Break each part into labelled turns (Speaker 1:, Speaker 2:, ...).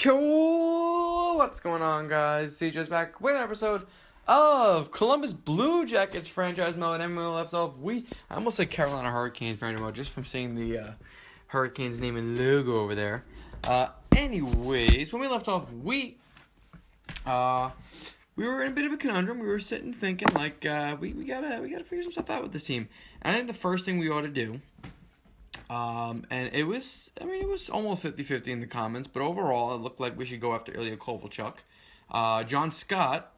Speaker 1: Cool! What's going on, guys? Cjeths back with an episode of Columbus Blue Jackets franchise mode. And when we left off, I almost said Carolina Hurricanes franchise mode just from seeing the Hurricanes name and logo over there. Anyways, when we left off, we were in a bit of a conundrum. We were sitting thinking like we gotta figure some stuff out with this team. And I think the first thing we ought to do. And it was almost 50-50 in the comments, but overall, it looked like we should go after Ilya Kovalchuk. John Scott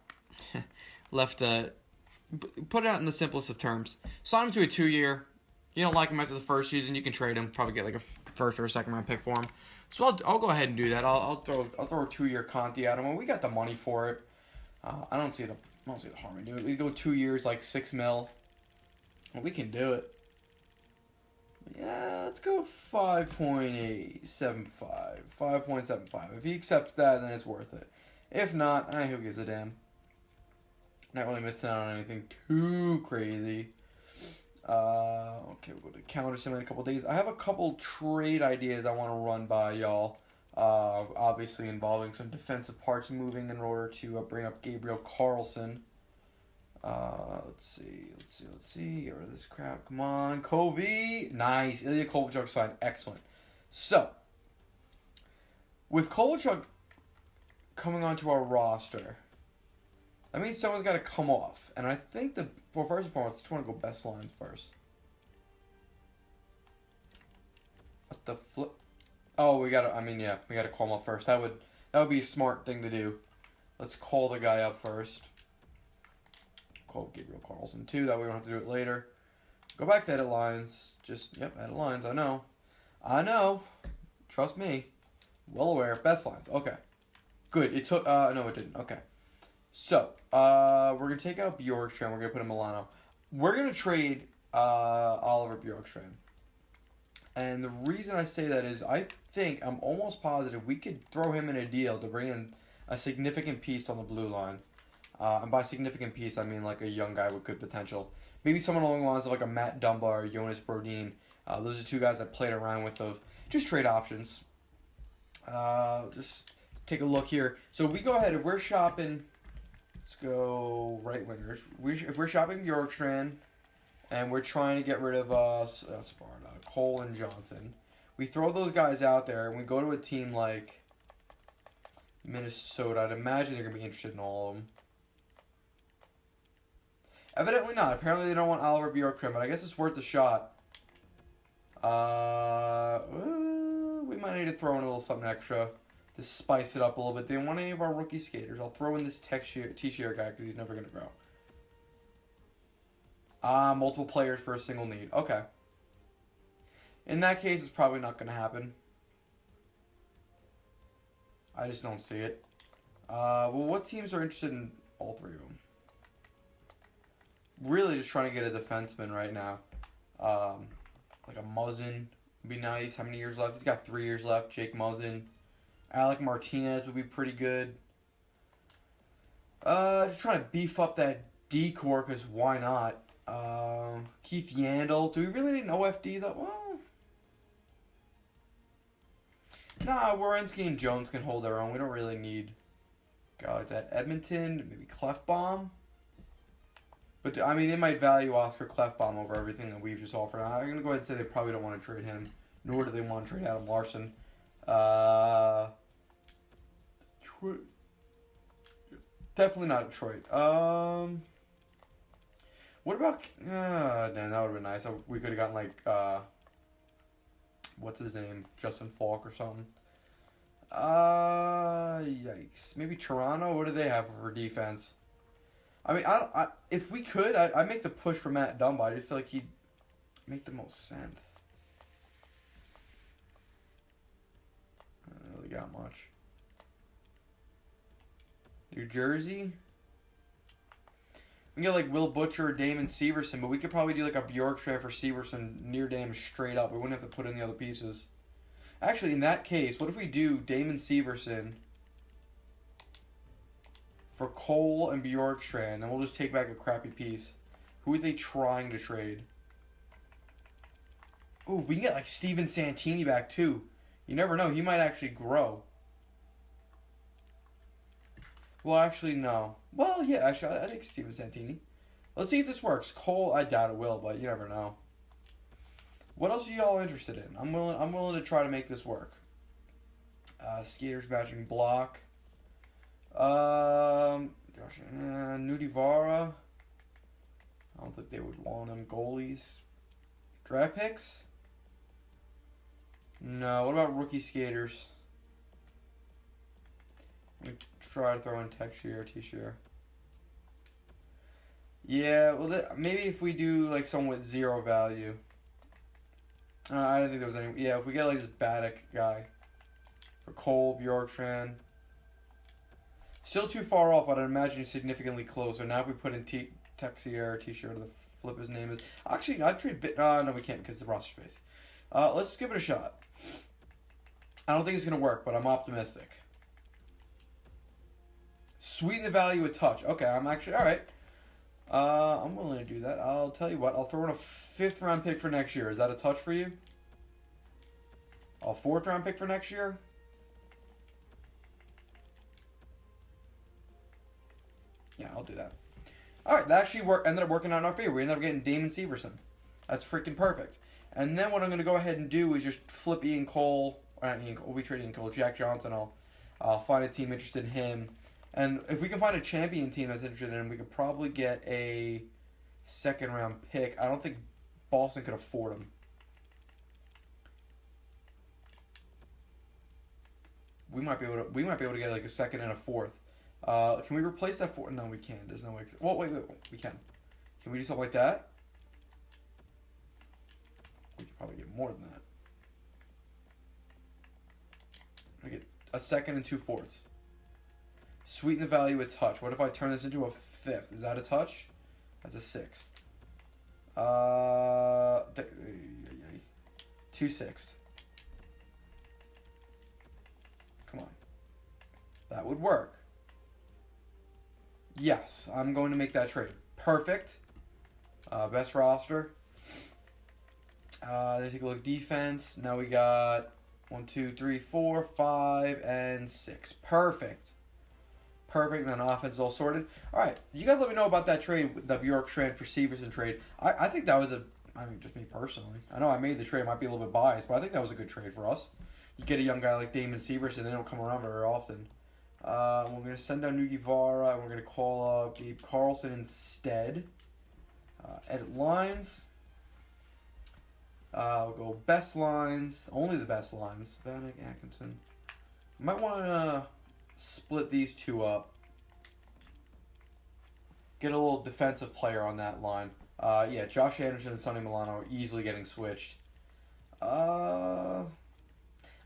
Speaker 1: put it out in the simplest of terms. Sign him to a 2-year. You don't like him after the first season, you can trade him. Probably get like a first or a second round pick for him. So I'll go ahead and do that. I'll throw a 2-year Conti at him, and we got the money for it. I don't see the harm in doing it. We go 2 years, like $6 million. Well, we can do it. Yeah, let's go 5.875. 5.75. If he accepts that, then it's worth it. If not, who gives a damn? Not really missing out on anything too crazy. Okay, we'll go to counter sim in a couple days. I have a couple trade ideas I want to run by y'all. Obviously involving some defensive parts moving in order to bring up Gabriel Carlson. Let's see. Get rid of this crap. Come on, Covey. Nice. Ilya Kovalchuk signed. Excellent. So, with Kovalchuk coming onto our roster, that means someone's got to come off. And I think first and foremost, I just want to go best lines first. What the flip? Oh, we gotta call him up first. That would be a smart thing to do. Let's call the guy up first. Call Gabriel Carlson too. That way we don't have to do it later. Go back to edit lines. Edit lines. I know. Trust me. Well aware. Best lines. Okay. Good. It took. No, it didn't. Okay. So, we're gonna take out Bjorkstrand. We're gonna put in Milano. We're gonna trade Oliver Bjorkstrand. And the reason I say that is I'm almost positive we could throw him in a deal to bring in a significant piece on the blue line. And by significant piece, I mean like a young guy with good potential. Maybe someone along the lines of like a Matt Dunbar or Jonas Brodin. Those are two guys I played around with of just trade options. Just take a look here. So we go ahead, if we're shopping, let's go right wingers. If we're shopping Bjorkstrand and we're trying to get rid of Sparta, Cole and Johnson, we throw those guys out there and we go to a team like Minnesota. I'd imagine they're going to be interested in all of them. Evidently not. Apparently they don't want Oliver Bjorkstrand, but I guess it's worth a shot. We might need to throw in a little something extra to spice it up a little bit. They don't want any of our rookie skaters. I'll throw in this T-shirt guy because he's never going to grow. Multiple players for a single need. Okay. In that case, it's probably not going to happen. I just don't see it. Well, what teams are interested in all three of them? Really just trying to get a defenseman right now. Like a Muzzin would be nice. How many years left? He's got 3 years left. Jake Muzzin. Alec Martinez would be pretty good. Just trying to beef up that D-core because why not? Keith Yandel. Do we really need an OFD though? Well, nah, Werenski and Jones can hold their own. We don't really need a guy like that. Edmonton, maybe Clefbaum. But, they might value Oscar Clefbaum over everything that we've just offered. I'm going to go ahead and say they probably don't want to trade him, nor do they want to trade Adam Larson. Definitely not Detroit. What about... damn, that would have been nice. We could have gotten, like, what's his name? Justin Falk or something. Yikes. Maybe Toronto? What do they have for defense? If we could, I'd make the push for Matt Dunbar. I just feel like he'd make the most sense. I don't really got much. New Jersey? We can get like Will Butcher or Damon Severson, but we could probably do like a Bjorkstrand for Severson near Damon straight up. We wouldn't have to put in the other pieces. Actually, in that case, what if we do Damon Severson for Cole and Bjorkstrand, and we'll just take back a crappy piece? Who are they trying to trade? Ooh, we can get like Steven Santini back too. You never know. He might actually grow. Well, actually, no. Well, yeah, actually, I think Steven Santini. Let's see if this works. Cole, I doubt it will, but you never know. What else are y'all interested in? I'm willing to try to make this work. Skaters matching block. Gosh, Nudivara. I don't think they would want him. Goalies. Draft picks? No. What about rookie skaters? Let me try to throw in Teixeira, Teixeira. Yeah, well, maybe if we do like someone with 0 value. I don't think there was any. Yeah, if we get like this Baddock guy. For Cole, Bjorkstrand. Still too far off, but I'd imagine he's significantly closer. Now if we put in Teixeira, T-shirt, or the flip his name is. Actually, I'd trade no, we can't because the roster space. Let's give it a shot. I don't think it's going to work, but I'm optimistic. Sweeten the value a touch. Okay, I'm actually, all right. I'm willing to do that. I'll tell you what. I'll throw in a 5th round pick for next year. Is that a touch for you? A 4th round pick for next year? Yeah, I'll do that. All right, that actually ended up working out in our favor. We ended up getting Damon Severson. That's freaking perfect. And then what I'm going to go ahead and do is just flip Ian Cole. We'll be trading Ian Cole. Jack Johnson. I'll find a team interested in him. And if we can find a champion team that's interested in him, we could probably get a 2nd round pick. I don't think Boston could afford him. We might be able to get like a 2nd and a 4th. Can we replace that 4? No, we can't. There's no way. Well, wait. We can. Can we do something like that? We could probably get more than that. We get a 2nd and 2 4ths. Sweeten the value a touch. What if I turn this into a 5th? Is that a touch? That's a 6th. 2 6ths. Come on. That would work. Yes, I'm going to make that trade. Perfect. Best roster. Let's take a look at defense. Now we got 1, 2, 3, 4, 5, and 6. Perfect. Perfect. And then offense is all sorted. All right. You guys let me know about that trade, the Bjorkstrand for Severson trade. I think that was just me personally. I know I made the trade. I might be a little bit biased, but I think that was a good trade for us. You get a young guy like Damon Severson, they don't come around very often. We're going to send down Nudivara, and we're going to call up Gabe Carlson instead. Edit lines. We'll go best lines. Only the best lines. Vanek, Atkinson. Might want to split these two up. Get a little defensive player on that line. Yeah, Josh Anderson and Sonny Milano are easily getting switched. I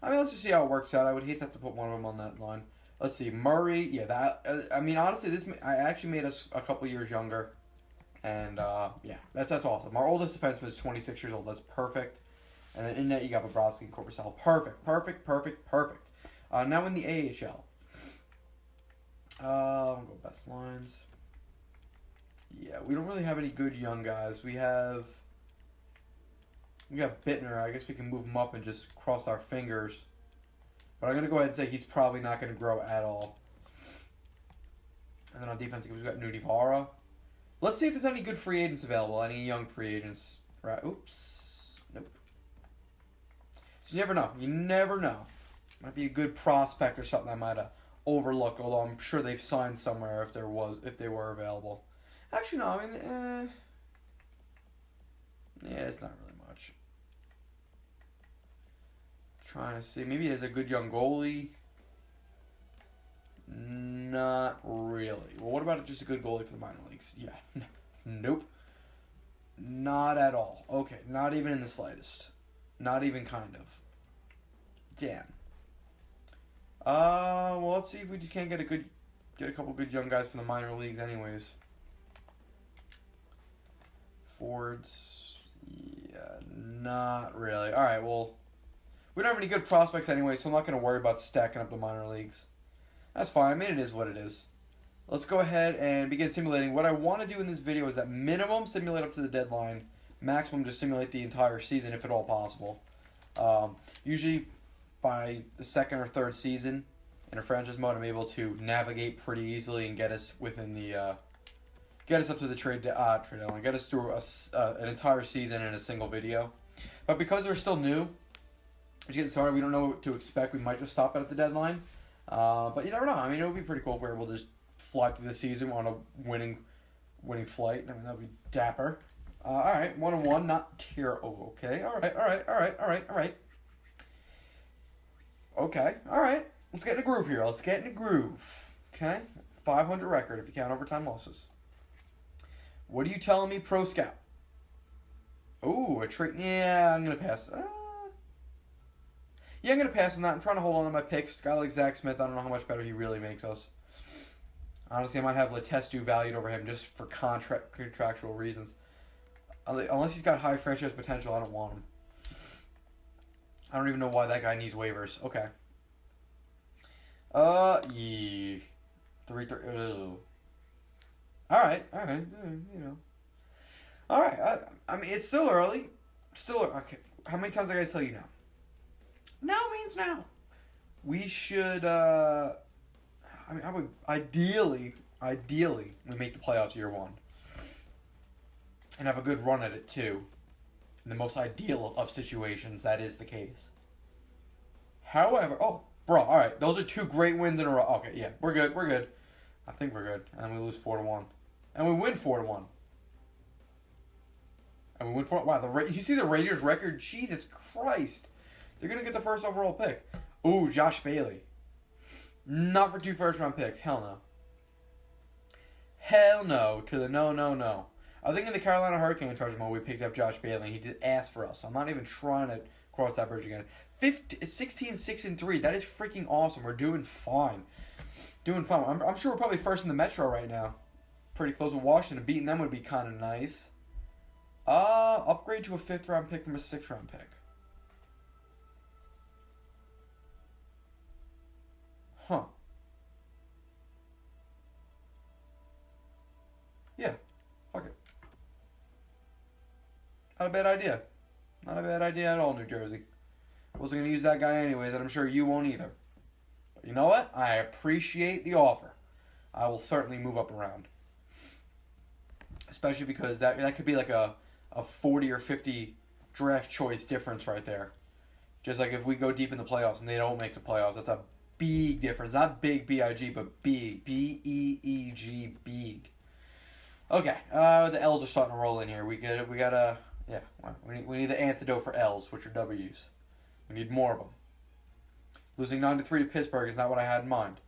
Speaker 1: mean, let's just see how it works out. I would hate to have to put one of them on that line. Let's see, Murray. Yeah, that. I mean, honestly, I actually made us a couple years younger, and yeah, that's awesome. Our oldest defenseman is 26 years old. That's perfect. And then in net, you got Bobrovsky and Korpisalo. Perfect. Now in the AHL. I'll go best lines. Yeah, we don't really have any good young guys. We got Bittner. I guess we can move him up and just cross our fingers. But I'm going to go ahead and say he's probably not going to grow at all. And then on defense, we've got Nudivara. Let's see if there's any good free agents available. Any young free agents. Right. Oops. Nope. So you never know. Might be a good prospect or something I might have overlooked. Although I'm sure they've signed somewhere if they were available. Actually, no. I mean, yeah, it's not really much. Trying to see. Maybe he has a good young goalie. Not really. Well, what about just a good goalie for the minor leagues? Yeah. Nope. Not at all. Okay. Not even in the slightest. Not even kind of. Damn. Well, let's see if we just can't get a couple good young guys from the minor leagues anyways. Forwards. Yeah, not really. All right, well, we don't have any good prospects anyway, so I'm not going to worry about stacking up the minor leagues. That's fine. I mean, it is what it is. Let's go ahead and begin simulating. What I want to do in this video is at minimum simulate up to the deadline, maximum just simulate the entire season if at all possible. Usually by the 2nd or 3rd season, in a franchise mode, I'm able to navigate pretty easily and get us within the get us up to the trade deadline, get us through an entire season in a single video. But because we're still new, just getting started, we don't know what to expect. We might just stop it at the deadline. But you never know. I mean, it would be pretty cool if we're able to just fly through the season on a winning flight. I mean, that would be dapper. All right, 1-1, not terrible. Okay, all right. Okay, all right. Let's get in a groove here. Okay, 500 record if you count overtime losses. What are you telling me, Pro Scout? Ooh, a trade. Yeah, I'm gonna pass. Yeah, I'm gonna pass on that. I'm trying to hold on to my picks. Guy like Zach Smith, I don't know how much better he really makes us. Honestly, I might have Letestu valued over him just for contractual reasons. Unless he's got high franchise potential, I don't want him. I don't even know why that guy needs waivers. Okay. Yeah. 3-3. Alright. You know. Alright. I mean, it's still early. Okay. How many times I gotta tell you now? Now means now. We should, I mean, I would, ideally, we make the playoffs year one. And have a good run at it, too. In the most ideal of situations, that is the case. However, alright, those are 2 great wins in a row. Okay, yeah, we're good. I think we're good. And we lose 4-1. And we win 4-1. And we win 4. Wow, you see the Raiders' record? Jesus Christ. They're going to get the first overall pick. Ooh, Josh Bailey. Not for 2 first-round picks. Hell no. Hell no to the no. I think in the Carolina Hurricanes freshman we picked up Josh Bailey. He did ask for us. So I'm not even trying to cross that bridge again. 16-6-3. That is freaking awesome. We're doing fine. I'm sure we're probably first in the Metro right now. Pretty close with Washington. Beating them would be kind of nice. Upgrade to a 5th-round pick from a 6th-round pick. Huh. Yeah. Fuck it. Not a bad idea. Not a bad idea at all, New Jersey. Wasn't going to use that guy anyways, and I'm sure you won't either. But you know what? I appreciate the offer. I will certainly move up around. Especially because that could be like a 40 or 50 draft choice difference right there. Just like if we go deep in the playoffs and they don't make the playoffs, that's a big difference. Not big, B-I-G, but big. B-E-E-G, big. Okay, the L's are starting to roll in here. We gotta, yeah, we need the antidote for L's, which are W's. We need more of them. Losing 9-3 to Pittsburgh is not what I had in mind.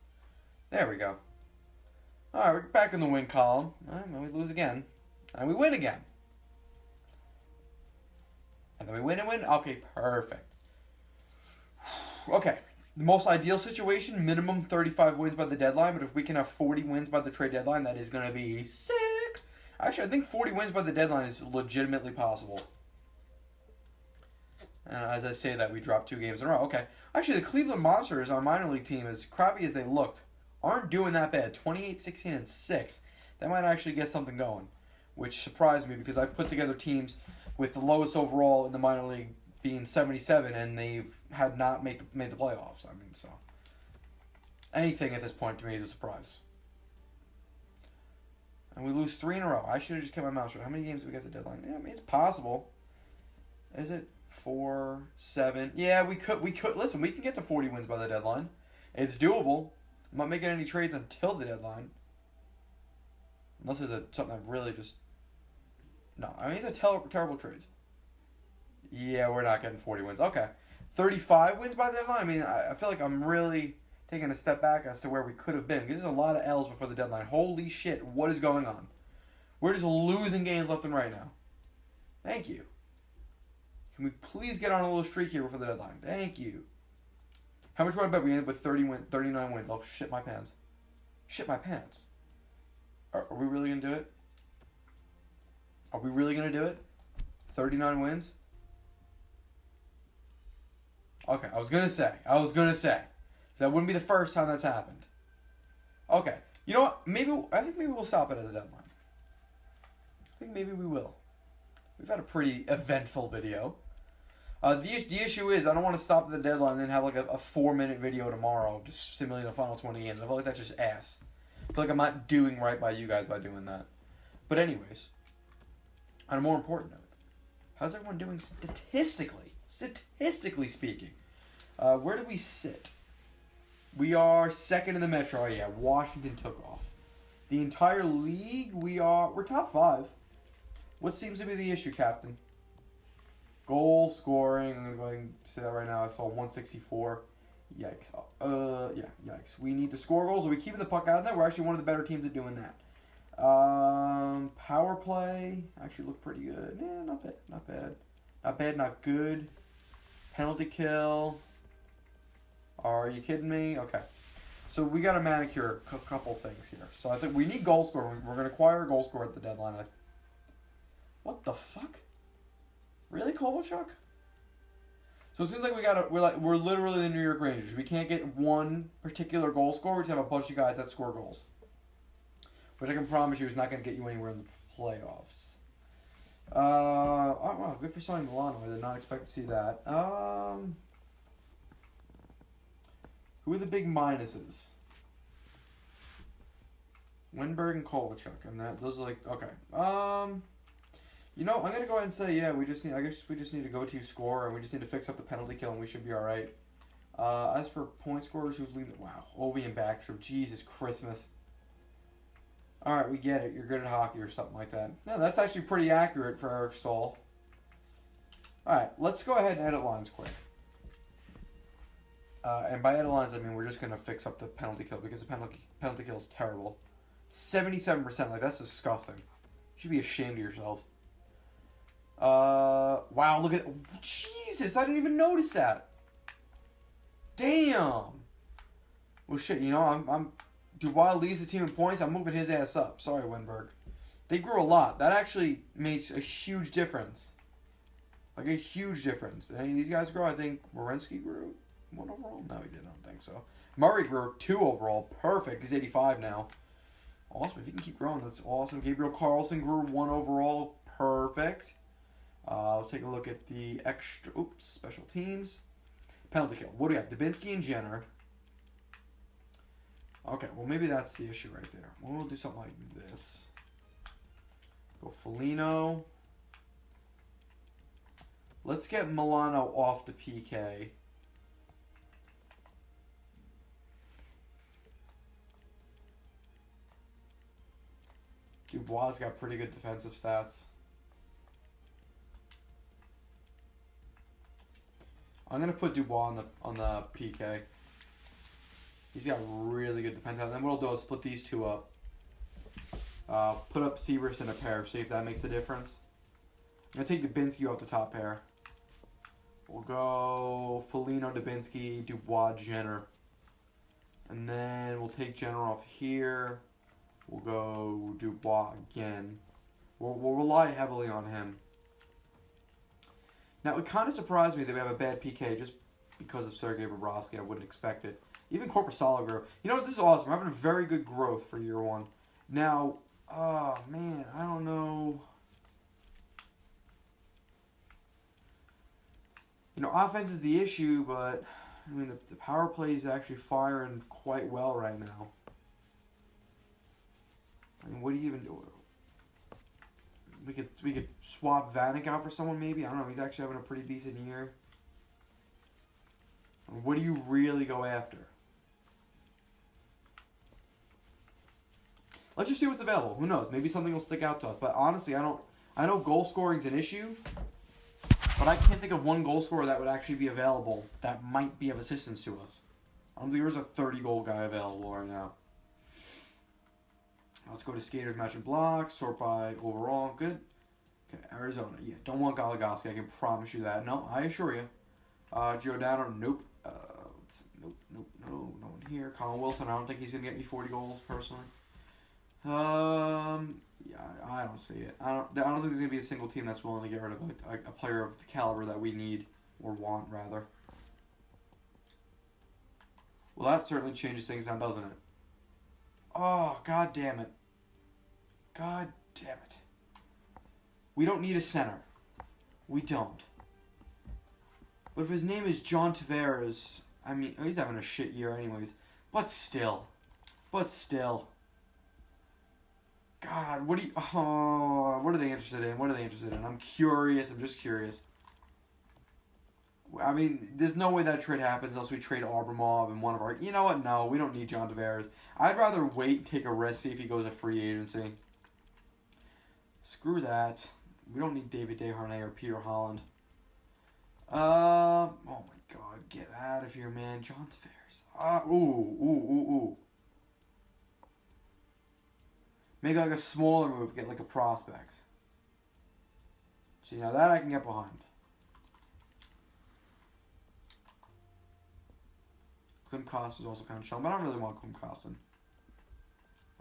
Speaker 1: There we go. Alright, we're back in the win column. And we lose again. And we win again. And then we win and win. Okay, perfect. Okay. The most ideal situation, minimum 35 wins by the deadline, but if we can have 40 wins by the trade deadline, that is going to be sick. Actually, I think 40 wins by the deadline is legitimately possible. And as I say that, we dropped 2 games in a row. Okay. Actually, the Cleveland Monsters, our minor league team, as crappy as they looked, aren't doing that bad. 28-16-6. That might actually get something going, which surprised me because I've put together teams with the lowest overall in the minor league being 77, and they've had not made the playoffs. I mean, so anything at this point to me is a surprise. And we lose 3 in a row. I should have just kept my mouth shut. How many games did we get to the deadline? Yeah, I mean, it's possible. Is it 4, 7? Yeah, we could. Listen, we can get to 40 wins by the deadline. It's doable. I'm not making any trades until the deadline. Unless there's something that really just... No, I mean, it's a terrible trades. Yeah, we're not getting 40 wins. Okay. 35 wins by the deadline? I mean, I feel like I'm really taking a step back as to where we could have been. Because there's a lot of L's before the deadline. Holy shit, what is going on? We're just losing games left and right now. Thank you. Can we please get on a little streak here before the deadline? Thank you. How much would I bet we end up with 39 wins? Oh, shit my pants. Shit my pants. Are we really going to do it? Are we really going to do it? 39 wins? Okay, I was going to say. That wouldn't be the first time that's happened. Okay. You know what? I think maybe we'll stop it at the deadline. I think maybe we will. We've had a pretty eventful video. The issue is I don't want to stop at the deadline and then have like a 4-minute video tomorrow just simulating the final 20 games. I feel like that's just ass. I feel like I'm not doing right by you guys by doing that. But anyways, on a more important note, how's everyone doing statistically? Statistically speaking, where do we sit? We are second in the Metro. Oh, yeah, Washington took off. The entire league, we're top 5. What seems to be the issue, Captain? Goal scoring. I'm gonna go ahead and say that right now. I saw 164. Yikes. Yeah, yikes. We need to score goals. Are we keeping the puck out of there? We're actually one of the better teams at doing that. Power play actually looked pretty good. Yeah, not bad, not bad, not bad, not good. Penalty kill. Are you kidding me? Okay. So we got to manicure a couple things here. So I think we need goal scorer. We're going to acquire a goal scorer at the deadline. What the fuck? Really, Kovalchuk? So it seems like we're literally the New York Rangers. We can't get one particular goal scorer. We just have a bunch of guys that score goals, which I can promise you is not going to get you anywhere in the playoffs. Oh wow, good for signing Milano. I did not expect to see that. Who are the big minuses? Wenberg and Kovalchuk, and those are like okay. You know, I'm gonna go ahead and say yeah. I guess we just need to go-to score, and we just need to fix up the penalty kill, and we should be all right. As for point scorers, who's leading? Wow, Ovi and Backstrom. Jesus Christmas. All right, we get it. You're good at hockey or something like that. No, that's actually pretty accurate for Eric Stahl. All right, let's go ahead and edit lines quick. And by edit lines, I mean we're just gonna fix up the penalty kill because the penalty kill is terrible. 77%, like that's disgusting. You should be ashamed of yourselves. Wow, look at Jesus! I didn't even notice that. Damn. Well, shit. You know, I'm Dubois leads the team in points. I'm moving his ass up. Sorry, Wenberg. They grew a lot. That actually makes a huge difference. Like a huge difference. Did any of these guys grow? I think Werenski grew 1 overall. No, he didn't. I don't think so. Murray grew 2 overall. Perfect. He's 85 now. Awesome. If he can keep growing, that's awesome. Gabriel Carlson grew 1 overall. Perfect. Let's take a look at the special teams. Penalty kill. What do we have? Dubinsky and Jenner. Okay, well maybe that's the issue right there. We'll do something like this. Go Foligno. Let's get Milano off the PK. Dubois got pretty good defensive stats. I'm gonna put Dubois on the PK. He's got really good defense. And then what I'll do is split these two up. Put up Severus in a pair. See if that makes a difference. I'm gonna take Dubinsky off the top pair. We'll go Foligno, Dubinsky, Dubois, Jenner, and then we'll take Jenner off here. We'll go Dubois again. We'll rely heavily on him. Now, it kind of surprised me that we have a bad PK just because of Sergei Bobrovsky. I wouldn't expect it. Even Korpisalo grew. You know what? This is awesome. We're having a very good growth for year 1. Now, oh, man, I don't know. You know, offense is the issue, but, I mean, the power play is actually firing quite well right now. I mean, what do you even do? We could swap Vanek out for someone maybe. I don't know. He's actually having a pretty decent year. I mean, what do you really go after? Let's just see what's available. Who knows? Maybe something will stick out to us. But honestly, I know goal scoring's an issue, but I can't think of one goal scorer that would actually be available that might be of assistance to us. I don't think there's a 30-goal guy available right now. Let's go to skaters, match and blocks, sort by overall. Good. Okay, Arizona. Yeah, don't want Goligoski. I can promise you that. No, I assure you. Giordano, nope. Nope. No one here. Colin Wilson, I don't think he's gonna get me 40 goals personally. Yeah, I don't see it. I don't think there's gonna be a single team that's willing to get rid of a player of the caliber that we need or want rather. Well, that certainly changes things now, doesn't it? Oh, god damn it. God damn it. We don't need a center. We don't. But if his name is John Tavares, I mean, he's having a shit year anyways. But still. But still. God, what are they interested in? What are they interested in? I'm curious. I'm just curious. I mean, there's no way that trade happens unless we trade Abramov and one of our... You know what? No, we don't need John Tavares. I'd rather wait and take a risk, see if he goes a free agency. Screw that. We don't need David Desharnais or Peter Holland. Oh my God, get out of here, man. John Tavares. Ooh. Make like a smaller move, get like a prospect. See, now that I can get behind. Klim Kost is also kind of chilling, but I don't really want Klim Kostin.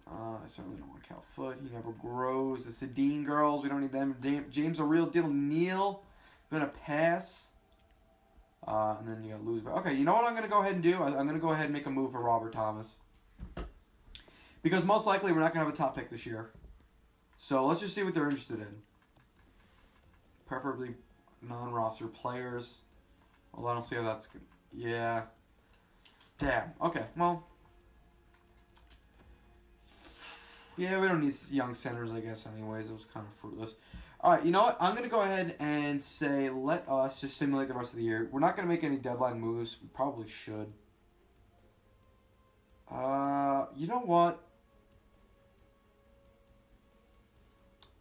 Speaker 1: I certainly don't want Cal Foot. He never grows. The Sedin girls, we don't need them. James a real deal. Neal, gonna pass. And then you gotta lose. Okay, you know what I'm gonna go ahead and do? I'm gonna go ahead and make a move for Robert Thomas. Because most likely we're not gonna have a top pick this year. So let's just see what they're interested in. Preferably non-roster players. Well, I don't see how that's good. Yeah. Damn. Okay, well. Yeah, we don't need young centers, I guess, anyways. It was kind of fruitless. All right, you know what? I'm going to go ahead and say let us just simulate the rest of the year. We're not going to make any deadline moves. We probably should. You know what?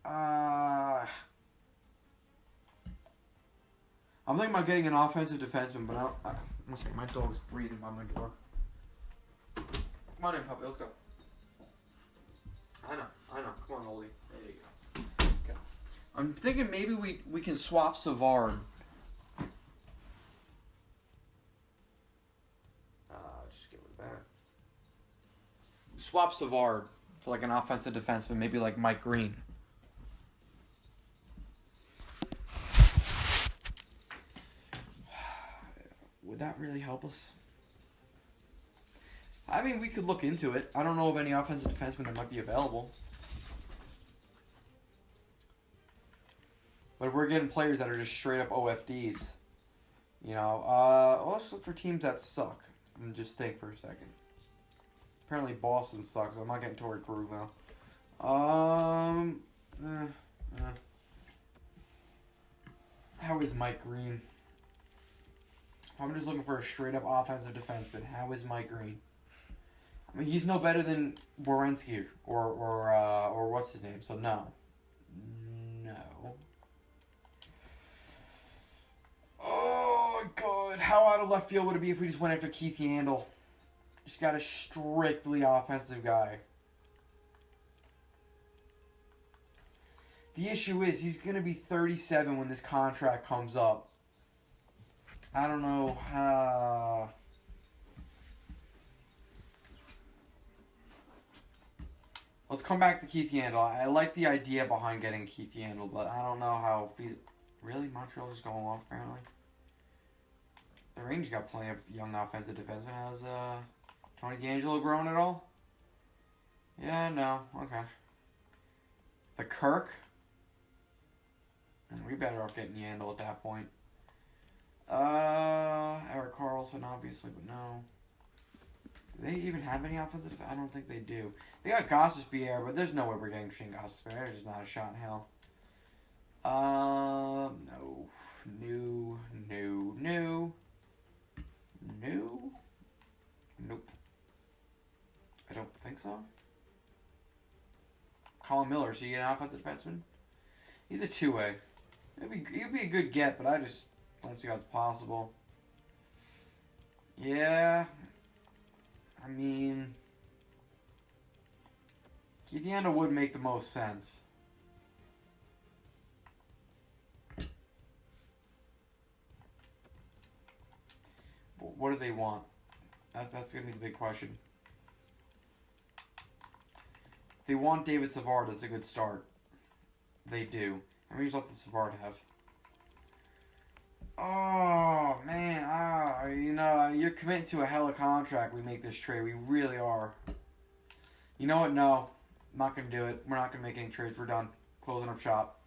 Speaker 1: I'm thinking about getting an offensive defenseman, but one second, my dog's breathing by my door. Come on in, puppy. Let's go. I know. Come on, Oldie. There you go. Okay. I'm thinking maybe we can swap Savard. Just get rid of that. Swap Savard for like an offensive defenseman, maybe like Mike Green. Would that really help us? I mean, we could look into it. I don't know of any offensive defensemen that might be available. But if we're getting players that are just straight up OFDs, you know, let's look for teams that suck. And just think for a second. Apparently Boston sucks. I'm not getting Torrey Krug now. How is Mike Green? I'm just looking for a straight up offensive defenseman. How is Mike Green? I mean, he's no better than Werenski or what's his name. So no. Oh God! How out of left field would it be if we just went after Keith Yandel? Just got a strictly offensive guy. The issue is he's gonna be 37 when this contract comes up. I don't know how. Let's come back to Keith Yandel. I like the idea behind getting Keith Yandel, but I don't know how feasible. Really? Montreal's just going off, apparently? The Rangers got plenty of young offensive defensemen. How's Tony DeAngelo growing at all? Yeah, no. Okay. The Kirk? We better off getting Yandel at that point. Eric Carlson, obviously, but no. Do they even have any offensive defense? I don't think they do. They got Gostisbehere, but there's no way we're getting Shane Gostisbehere. There's just not a shot in hell. No. Nope. I don't think so. Colin Miller, is he an offensive defenseman? He's a two-way. He'd be a good get, but I just don't see how it's possible. Yeah. I mean, Keith Yandel would make the most sense. But what do they want? That's going to be the big question. If they want David Savard, that's a good start. They do. How many results does Savard have? Oh, man. You know, you're committing to a hella contract. We make this trade. We really are. You know what? No. I'm not going to do it. We're not going to make any trades. We're done. Closing up shop.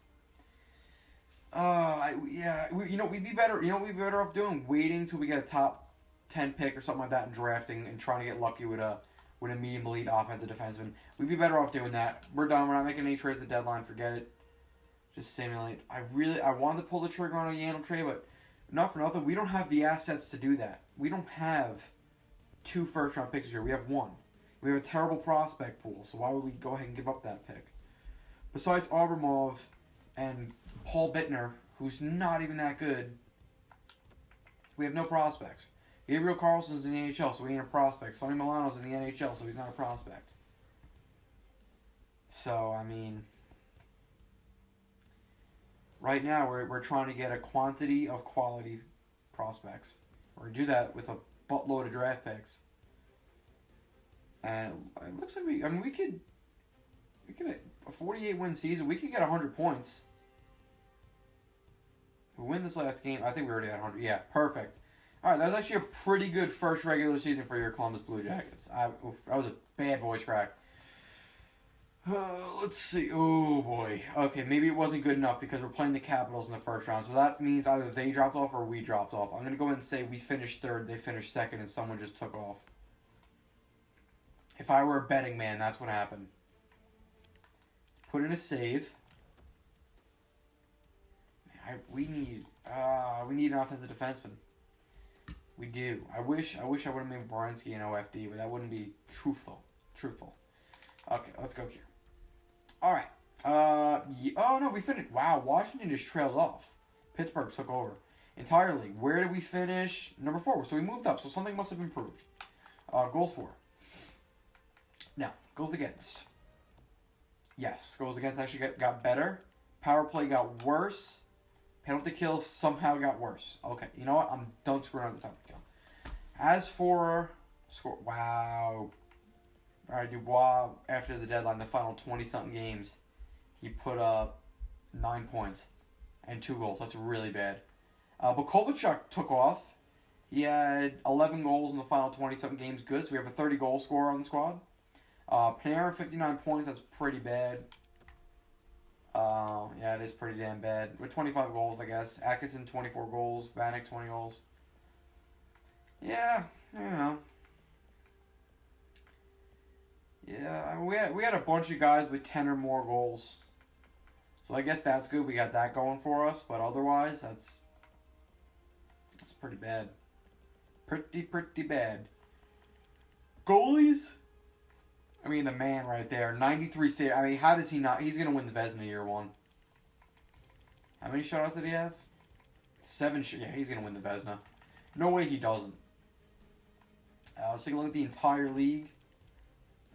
Speaker 1: We'd be better. You know, we'd be better off doing waiting till we get a top 10 pick or something like that, and drafting and trying to get lucky with a medium elite offensive defenseman. We'd be better off doing that. We're done. We're not making any trades at the deadline. Forget it. Just simulate. I wanted to pull the trigger on a Yandle trade, but not for nothing. We don't have the assets to do that. We don't have 2 first-round picks this year. We have 1. We have a terrible prospect pool, so why would we go ahead and give up that pick? Besides Abramovich and Paul Bittner, who's not even that good, we have no prospects. Gabriel Carlson's in the NHL, so he ain't a prospect. Sonny Milano's in the NHL, so he's not a prospect. So, I mean, right now we're trying to get a quantity of quality prospects. We're going to do that with a buttload of draft picks. And it looks like we could a 48-win season, we could get 100 points. We win this last game. I think we already had 100. Yeah, perfect. All right, that was actually a pretty good first regular season for your Columbus Blue Jackets. That was a bad voice crack. Let's see. Oh, boy. Okay, maybe it wasn't good enough because we're playing the Capitals in the first round. So that means either they dropped off or we dropped off. I'm going to go ahead and say we finished third, they finished second, and someone just took off. If I were a betting man, that's what happened. Put in a save. We need an offensive defenseman. We do. I wish I would have made Borensky an OFD, but that wouldn't be truthful. Okay, let's go here. All right. Oh no, we finished. Wow, Washington just trailed off. Pittsburgh took over entirely. Where did we finish? Number 4. So we moved up. So something must have improved. Goals for. Now, goals against. Yes, goals against actually got better. Power play got worse. Penalty kill somehow got worse. Okay, you know what? Don't screw around with the penalty kill. As for score, wow. All right, Dubois, after the deadline, the final 20-something games, he put up 9 points and 2 goals. That's really bad. But Kovalchuk took off. He had 11 goals in the final 20-something games. Good, so we have a 30-goal scorer on the squad. Panarin, 59 points. That's pretty bad. Yeah, it is pretty damn bad. With 25 goals, I guess. Atkinson, 24 goals. Vanek, 20 goals. Yeah, you know. Yeah, I mean, we had a bunch of guys with 10 or more goals. So I guess that's good. We got that going for us. But otherwise, that's pretty bad. Pretty bad. Goalies? I mean, the man right there. 93 save. I mean, how does he not? He's going to win the Vezina year 1. How many shutouts did he have? 7. Yeah, he's going to win the Vezina. No way he doesn't. Let's take a look at the entire league.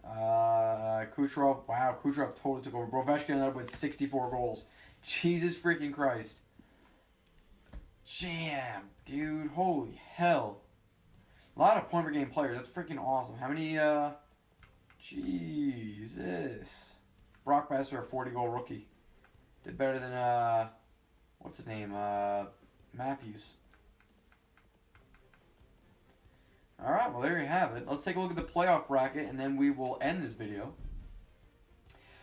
Speaker 1: Kucherov. Wow, Kucherov totally took over. Brovechkin ended up with 64 goals. Jesus freaking Christ. Jam, dude. Holy hell. A lot of point-per-game players. That's freaking awesome. How many, Jesus. Brock Besser, a 40-goal rookie. Did better than, what's his name? Matthews. All right, well, there you have it. Let's take a look at the playoff bracket, and then we will end this video.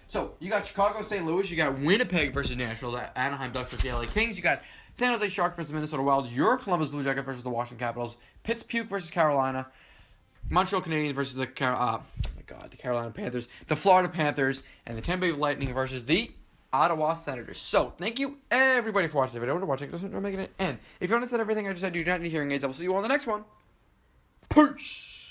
Speaker 1: So, you got Chicago, St. Louis. You got Winnipeg versus Nashville. Anaheim Ducks versus the LA Kings. You got San Jose Sharks versus Minnesota Wild. Your Columbus Blue Jackets versus the Washington Capitals. Pittsburgh versus Carolina. Montreal Canadiens versus the Carolina Panthers. The Florida Panthers. And the Tampa Bay Lightning versus the Ottawa Senators. So, thank you, everybody, for watching the video. Making it end. If you understood everything I just said, you do not need hearing aids. I will see you all in the next one. Peace!